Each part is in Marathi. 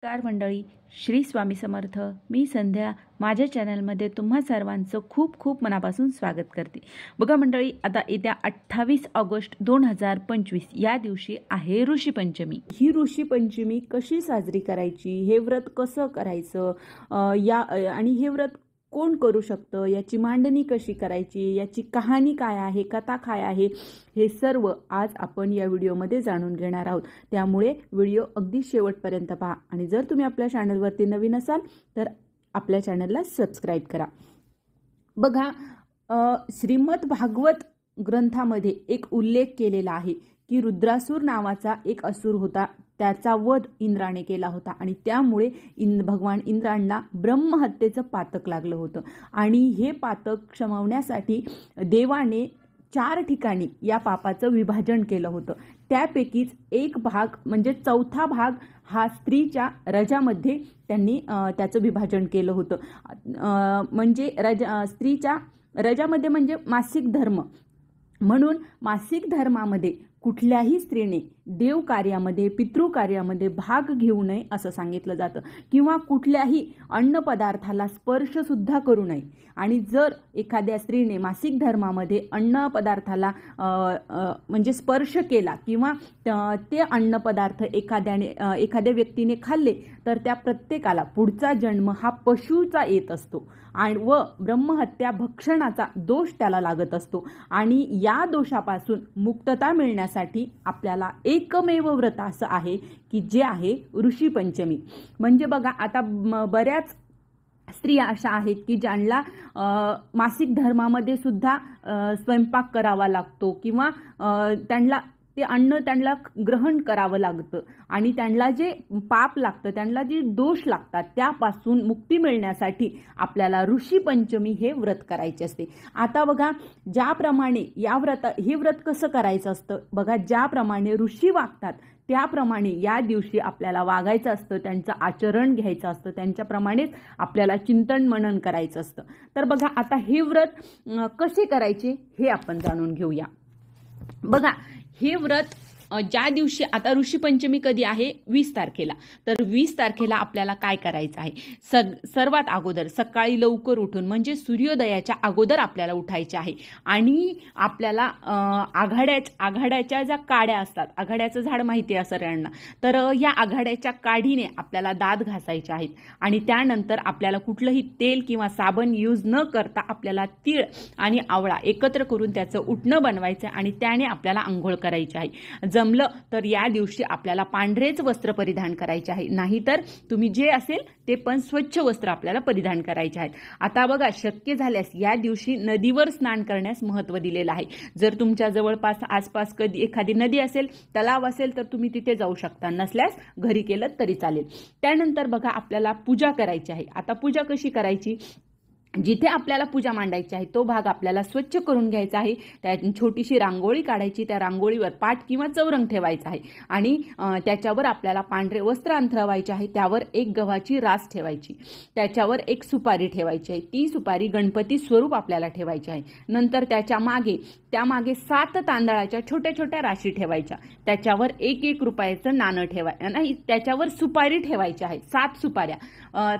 नमस्कार मंडळी, श्री स्वामी समर्थ. मी संध्या माझ्या चॅनलमध्ये तुम्हा सर्वांचं खूप खूप मनापासून स्वागत करते. बघा मंडळी, आता येत्या 28 ऑगस्ट 2025 या दिवशी आहे ऋषीपंचमी. ही ऋषीपंचमी कशी साजरी करायची, हे व्रत कसं करायचं, आणि हे व्रत कोण करू शकतं, याची मांडणी कशी करायची, याची कहाणी काय आहे, कथा काय आहे, हे सर्व आज आपण या व्हिडिओमध्ये जाणून घेणार आहोत. त्यामुळे व्हिडिओ अगदी शेवटपर्यंत पहा आणि जर तुम्ही आपल्या चॅनलवरती नवीन असाल तर आपल्या चॅनलला सबस्क्राईब करा. बघा, श्रीमद भागवत ग्रंथामध्ये एक उल्लेख केलेला आहे की रुद्रासूर नावाचा एक असुर होता, त्याचा वध इंद्राने केला होता आणि त्यामुळे भगवान इंद्रांना ब्रह्महत्येचं पातक लागलं होतं. आणि हे पातक क्षमवण्यासाठी देवाने 4 ठिकाणी या पापाचं विभाजन केलं होतं. त्यापैकीच एक भाग म्हणजे चौथा भाग हा स्त्रीच्या रजामध्ये त्यांनी त्याचं विभाजन केलं होतं. म्हणजे स्त्रीच्या रजामध्ये म्हणजे मासिक धर्म. म्हणून मासिक धर्मामध्ये कुठल्याही स्त्रीने देव कार्यामध्ये, पितृकार्यामध्ये भाग घेऊ नये असं सांगितलं जातं, किंवा कुठल्याही अन्नपदार्थाला स्पर्श सुद्धा करू नये. आणि जर एखाद्या स्त्रीने मासिक धर्मामध्ये अन्नपदार्थाला म्हणजे स्पर्श केला किंवा ते अन्नपदार्थ एखाद्या व्यक्तीने खाल्ले तर त्या प्रत्येकाला पुढचा जन्म हा पशुचा येत असतो व ब्रह्महत्या भक्षणाचा दोष त्याला लागत असतो. आणि या दोषापासून मुक्तता मिळण्यासाठी आपल्याला एकमेव व्रत असं आहे की जे आहे ऋषीपंचमी. म्हणजे बघा, आता बऱ्याच स्त्रिया अशा आहेत की ज्यांना मासिक धर्मामध्ये सुद्धा स्वयंपाक करावा लागतो किंवा त्यांना ते अन्न त्यांना ग्रहण करावं लागतं आणि त्यांना जे पाप लागतं, त्यांना जे दोष लागतात त्यापासून मुक्ती मिळण्यासाठी आपल्याला ऋषीपंचमी हे व्रत करायचे असते. आता बघा, ज्याप्रमाणे हे व्रत कसं करायचं असतं, बघा, ज्याप्रमाणे ऋषी वागतात त्याप्रमाणे या दिवशी आपल्याला वागायचं असतं, त्यांचं आचरण घ्यायचं असतं, त्यांच्याप्रमाणेच आपल्याला चिंतन मनन करायचं असतं. तर बघा, आता हे व्रत कसे करायचे हे आपण जाणून घेऊया. बघा, हे व्रत ज्या दिवशी, आता ऋषीपंचमी कधी आहे, 20 तारखेला. तर 20 तारखेला आपल्याला काय करायचं आहे, सर्वात अगोदर सकाळी लवकर उठून म्हणजे सूर्योदयाच्या अगोदर आपल्याला उठायचे आहे. आणि आपल्याला आघाड्याच्या ज्या काड्या असतात, आघाड्याचं झाड माहिती आहे सगळ्यांना, तर या आघाड्याच्या काढीने आपल्याला दात घासायचे आहेत. आणि त्यानंतर आपल्याला कुठलंही तेल किंवा साबण यूज न करता आपल्याला तीळ आणि आवळा एकत्र करून त्याचं उटणं बनवायचं आणि त्याने आपल्याला आंघोळ करायची आहे. जमलं तर या दिवशी आपल्याला पांढरेच वस्त्र परिधान करायचे आहे, नाहीतर तुम्ही जे असेल ते पण स्वच्छ वस्त्र आपल्याला परिधान करायचे आहेत. आता बघा, शक्य झाल्यास या दिवशी नदीवर स्नान करण्यास महत्त्व दिलेलं आहे. जर तुमच्या जवळपास आसपास कधी एखादी नदी असेल, तलाव असेल तर तुम्ही तिथे जाऊ शकता, नसल्यास घरी केलं तरी चालेल. त्यानंतर बघा, आपल्याला पूजा करायची आहे. आता पूजा कशी करायची, जिथे आपल्याला पूजा मांडायची आहे तो भाग आपल्याला स्वच्छ करून घ्यायचा आहे. त्या छोटीशी रांगोळी काढायची, त्या रांगोळीवर पाट किंवा चौरंग ठेवायचा आहे आणि त्याच्यावर आपल्याला पांढरे वस्त्र अंथरवायचे आहे. त्यावर एक गव्हाची रास ठेवायची, त्याच्यावर एक सुपारी ठेवायची आहे. ती सुपारी गणपती स्वरूप आपल्याला ठेवायची आहे. नंतर त्यामागे 7 तांदळाच्या छोट्या छोट्या राशी ठेवायच्या, त्याच्यावर 1-1 रुपयाचं नाणं नाही, त्याच्यावर सुपारी ठेवायची आहे. 7 सुपाऱ्या,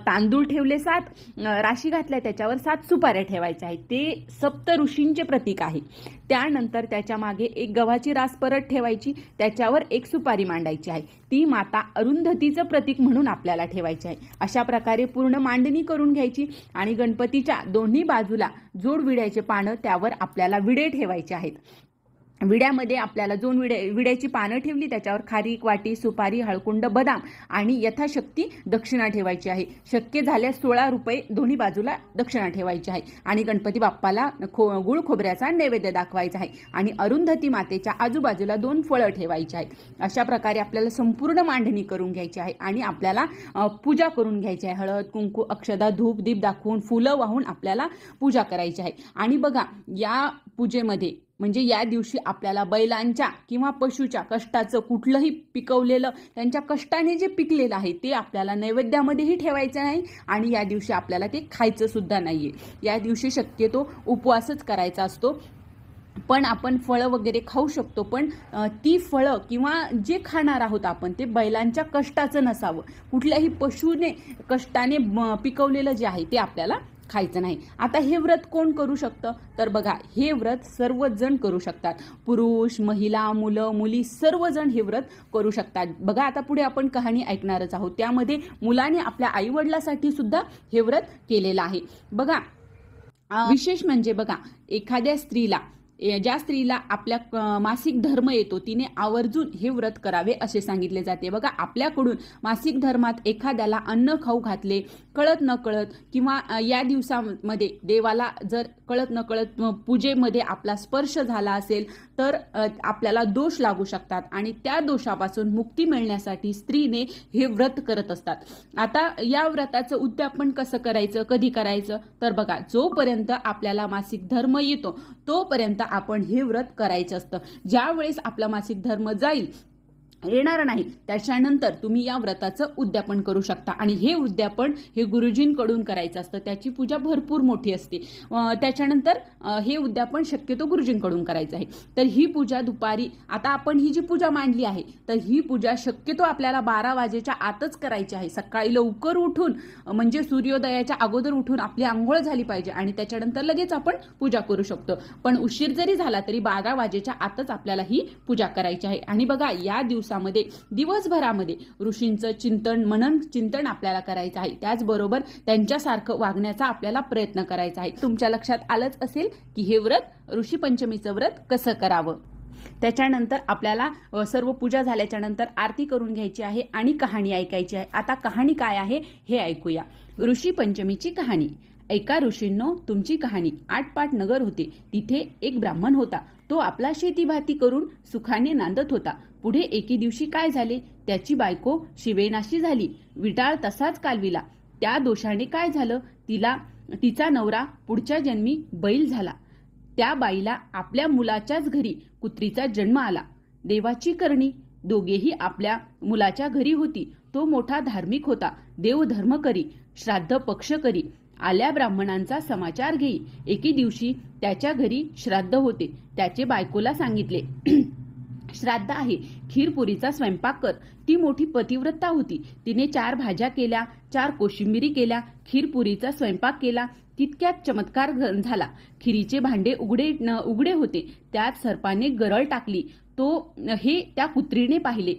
तांदूळ ठेवले 7, राशी घातल्या त्याच्यावर 7 सुपाऱ्या ठेवायच्या आहेत. ते सप्त ऋषींचे प्रतीक आहे. त्यानंतर त्याच्या मागे एक गव्हाची रास परत ठेवायची, त्याच्यावर 1 सुपारी मांडायची आहे. ती माता अरुंधतीचं प्रतीक म्हणून आपल्याला ठेवायची आहे. अशा प्रकारे पूर्ण मांडणी करून घ्यायची आणि गणपतीच्या दोन्ही बाजूला जोड विड्याचे पानं, त्यावर आपल्याला विडे ठेवायचे आहेत. विड्यामध्ये आपल्याला 2 विड्याची पानं ठेवली, त्याच्यावर खारीक, वाटी, सुपारी, हळकुंड, बदाम आणि यथाशक्ती दक्षिणा ठेवायची आहे. शक्य झाल्यास 16 रुपये दोन्ही बाजूला दक्षिणा ठेवायची आहे. आणि गणपती बाप्पाला गुळ खोबऱ्याचा नैवेद्य दाखवायचा आहे. आणि अरुंधती मातेच्या आजूबाजूला 2 फळं ठेवायची आहेत. अशा प्रकारे आपल्याला संपूर्ण मांडणी करून घ्यायची आहे आणि आपल्याला पूजा करून घ्यायची आहे. हळद, कुंकू, अक्षदा, धूप, दीप दाखवून, फुलं वाहून आपल्याला पूजा करायची आहे. आणि बघा, या पूजेमध्ये म्हणजे या दिवशी आपल्याला बैलांच्या किंवा पशुच्या कष्टाचं कुठलंही पिकवलेलं, त्यांच्या कष्टाने जे पिकलेलं आहे ते आपल्याला नैवेद्यामध्येही ठेवायचं नाही आणि या दिवशी आपल्याला ते खायचं सुद्धा नाहीये. या दिवशी शक्यतो उपवासच करायचा असतो. पण आपण फळं वगैरे खाऊ शकतो, पण ती फळं किंवा जे खाणार आहोत आपण ते बैलांच्या कष्टाचं नसावं. कुठल्याही पशुने कष्टाने पिकवलेलं जे आहे ते आपल्याला खायचं नाही. आता हे व्रत कोण करू शकतं? तर बघा, हे व्रत सर्वजण करू शकतात. पुरुष, महिला, मुलं, मुली सर्वजण हे व्रत करू शकतात. बघा, आता पुढे आपण कहाणी ऐकणारच आहोत. त्यामध्ये मुलाने आपल्या आईवडिलासाठी सुद्धा हे व्रत केलेलं आहे. बघा, विशेष म्हणजे बघा, एखाद्या स्त्रीला, ज्या स्त्रीला आपल्या मासिक धर्म येतो तिने आवर्जून हे व्रत करावे असे सांगितले जाते. बघा, आपल्याकडून मासिक धर्मात एखाद्याला अन्न खाऊ घातले कळत न कळत, किंवा या दिवसामध्ये देवाला जर कळत न कळत पूजेमध्ये आपला स्पर्श झाला असेल तर आपल्याला दोष लागू शकतात आणि त्या दोषापासून मुक्ती मिळण्यासाठी स्त्रीने हे व्रत करत असतात. आता या व्रताचं उद्यापन कसं करायचं, कधी करायचं? तर बघा, जोपर्यंत आपल्याला मासिक धर्म येतो तोपर्यंत आपण हे व्रत करायचं असतं. ज्या वेळेस आपला मासिक धर्म येणार नाही त्याच्यानंतर तुम्ही या व्रताचं उद्यापन करू शकता. आणि हे उद्यापन हे गुरुजींकडून करायचं असतं. त्याची पूजा भरपूर मोठी असते. त्याच्यानंतर हे उद्यापन शक्यतो गुरुजींकडून करायचं आहे. तर ही पूजा दुपारी, आता आपण ही जी पूजा मांडली आहे तर ही पूजा शक्यतो आपल्याला 12 वाजेच्या आतच करायची आहे. सकाळी लवकर उठून, म्हणजे सूर्योदयाच्या अगोदर उठून आपली आंघोळ झाली पाहिजे आणि त्याच्यानंतर लगेच आपण पूजा करू शकतो. पण उशीर जरी झाला तरी 12 वाजेच्या आतच आपल्याला ही पूजा करायची आहे. आणि बघा, या दिवसभरामध्ये ऋषींचं चिंतन, मनन चिंतन आपल्याला करायचं आहे. त्याचबरोबर त्यांच्यासारखं वागण्याचा आपल्याला प्रयत्न करायचा आहे. तुमच्या लक्षात आलंच असेल की हे व्रत, ऋषी पंचमीचं व्रत कसं करावं. त्याच्यानंतर आपल्याला सर्व पूजा झाल्याच्या नंतर आरती करून घ्यायची आहे आणि कहाणी ऐकायची आहे. आता कहाणी काय आहे हे ऐकूया. ऋषी पंचमीची कहाणी. एका ऋषींनो, तुमची कहाणी. आटपाट नगर होते. तिथे एक ब्राह्मण होता. तो आपला शेतीभाती करून सुखाने नांदत होता. पुढे एके दिवशी काय झाले, त्याची बायको शिवेनाशी झाली. विटाळ तसाच कालविला. त्या दोषाने काय झालं, तिचा नवरा पुढच्या जन्मी बैल झाला. त्या बाईला आपल्या मुलाच्याच घरी कुत्रीचा जन्म आला. देवाची करणी. दोघेही आपल्या मुलाच्या घरी होती. तो मोठा धार्मिक होता. देवधर्म करी, श्राद्ध पक्ष करी. आल्या ब्राह्मणांचा समाचार घेई. एके दिवशी त्याच्या घरी श्राद्ध होते. त्याचे बायकोला सांगितले, श्राद्ध आहे, खीरपुरीचा स्वयंपाक कर. ती मोठी पतिव्रता होती. तिने 4 भाज्या केल्या, 4 कोशिंबिरी केल्या, खीरपुरीचा स्वयंपाक केला. तितक्यात चमत्कार झाला. खिरीचे भांडे उघडे होते. त्यात सर्पाने गरळ टाकली. हे त्या कुत्रीने पाहिले.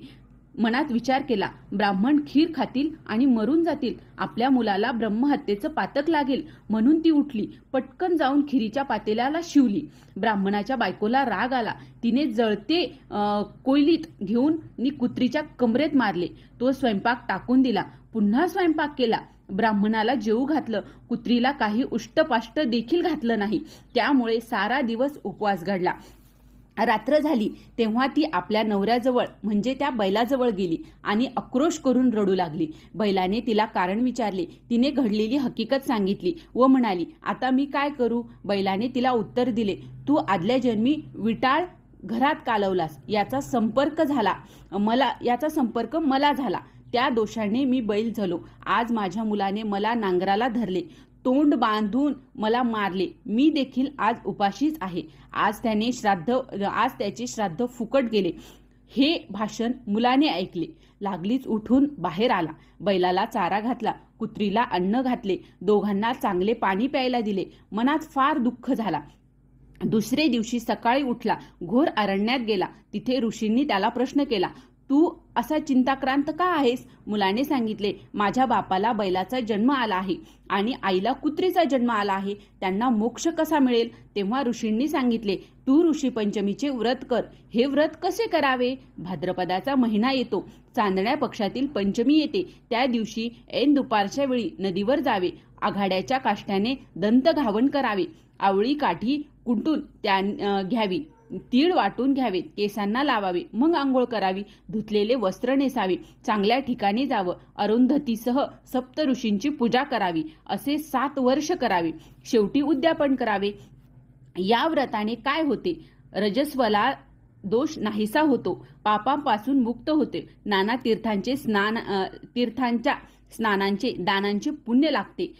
मनात विचार केला, ब्राह्मण खीर खातील आणि मरून जातील. आपल्या मुलाला ब्रह्महत्येचं पातक लागेल. म्हणून ती उठली. पटकन जाऊन खिरीच्या पातेल्याला शिवली. ब्राह्मणाच्या बायकोला राग आला. तिने जळते कोयलीत घेऊन कुत्रीच्या कमरेत मारले. तो स्वयंपाक टाकून दिला. पुन्हा स्वयंपाक केला. ब्राह्मणाला जेवू घातलं. कुत्रीला काही उष्टपाष्ट देखील घातलं नाही. त्यामुळे सारा दिवस उपवास घडला. रात्र झाली तेव्हा ती आपल्या नवऱ्याजवळ, म्हणजे त्या बैलाजवळ गेली आणि आक्रोश करून रडू लागली. बैलाने तिला कारण विचारले. तिने घडलेली हकीकत सांगितली व म्हणाली, आता मी काय करू? बैलाने तिला उत्तर दिले, तू आदल्या जन्मी विटाळ घरात कालवलास. याचा संपर्क मला झाला. त्या दोषाने मी बैल झालो. आज माझ्या मुलाने मला नांगराला धरले, तोंड बांधून मला मारले. मी देखील आज उपाशीच आहे. आज त्याचे श्राद्ध फुकट गेले. हे भाषण मुलाने ऐकले. लागलीच उठून बाहेर आला. बैलाला चारा घातला, कुत्रीला अन्न घातले, दोघांना चांगले पाणी प्यायला दिले. मनात फार दुःख झाला. दुसरे दिवशी सकाळी उठला, घोर अरण्यात गेला. तिथे ऋषींनी त्याला प्रश्न केला, तू असा चिंताक्रांत का आहेस? मुलाने सांगितले, माझ्या बापाला बैलाचा जन्म आला आहे आणि आईला कुत्रीचा जन्म आला आहे. त्यांना मोक्ष कसा मिळेल? तेव्हा ऋषींनी सांगितले, तू ऋषी पंचमीचे व्रत कर. हे व्रत कसे करावे? भाद्रपदाचा महिना येतो. चांदण्या पक्षातील पंचमी येते. त्या दिवशी ऐन दुपारच्या वेळी नदीवर जावे. आघाड्याच्या काष्टाने दंतघावन करावे. आवळी काठी कुंटून घ्यावी. तीळ वाटून घ्यावे. केसांना लावावे. मग आंघोळ करावी. धुतलेले वस्त्र नेसावे. चांगल्या ठिकाणी जावं. अरुंधतीसह सप्त ऋषींची पूजा करावी. असे 7 वर्ष करावे. शेवटी उद्यापन करावे. या व्रताने काय होते? रजस्वला दोष नाहीसा होतो. पापांपासून मुक्त होते. नाना तीर्थांच्या स्नानांचे दानांचे पुण्य लागते.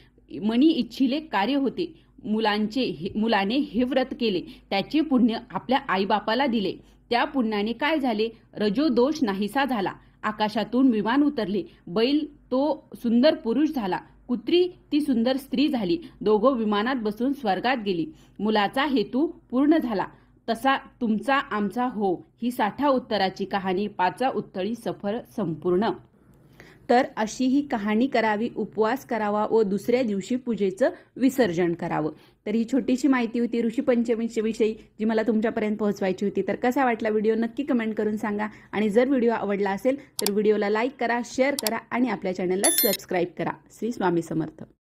मनी इच्छिले कार्य होते. मुलाने हे व्रत केले, त्याचे पुण्य आपल्या आईबापाला दिले. त्या पुण्याने काय झाले? रजोदोष नाहीसा झाला. आकाशातून विमान उतरले. बैल तो सुंदर पुरुष झाला. कुत्री ती सुंदर स्त्री झाली. दोघं विमानात बसून स्वर्गात गेली. मुलाचा हेतू पूर्ण झाला. तसा तुमचा आमचा हो, ही 60 उत्तराची कहाणी, 5 उत्तरी सफर संपूर्ण. तर अशी ही कहाणी करावी, उपवास करावा व दुसऱ्या दिवशी पूजेचं विसर्जन करावं. तर ही छोटीशी माहिती होती ऋषीपंचमीच्या विषयी, जी मला तुमच्यापर्यंत पोहोचवायची होती. तर कसा वाटला व्हिडिओ नक्की कमेंट करून सांगा. आणि जर व्हिडिओ आवडला असेल तर व्हिडिओला लाईक करा, शेअर करा आणि आपल्या चॅनलला सबस्क्राईब करा. श्री स्वामी समर्थ.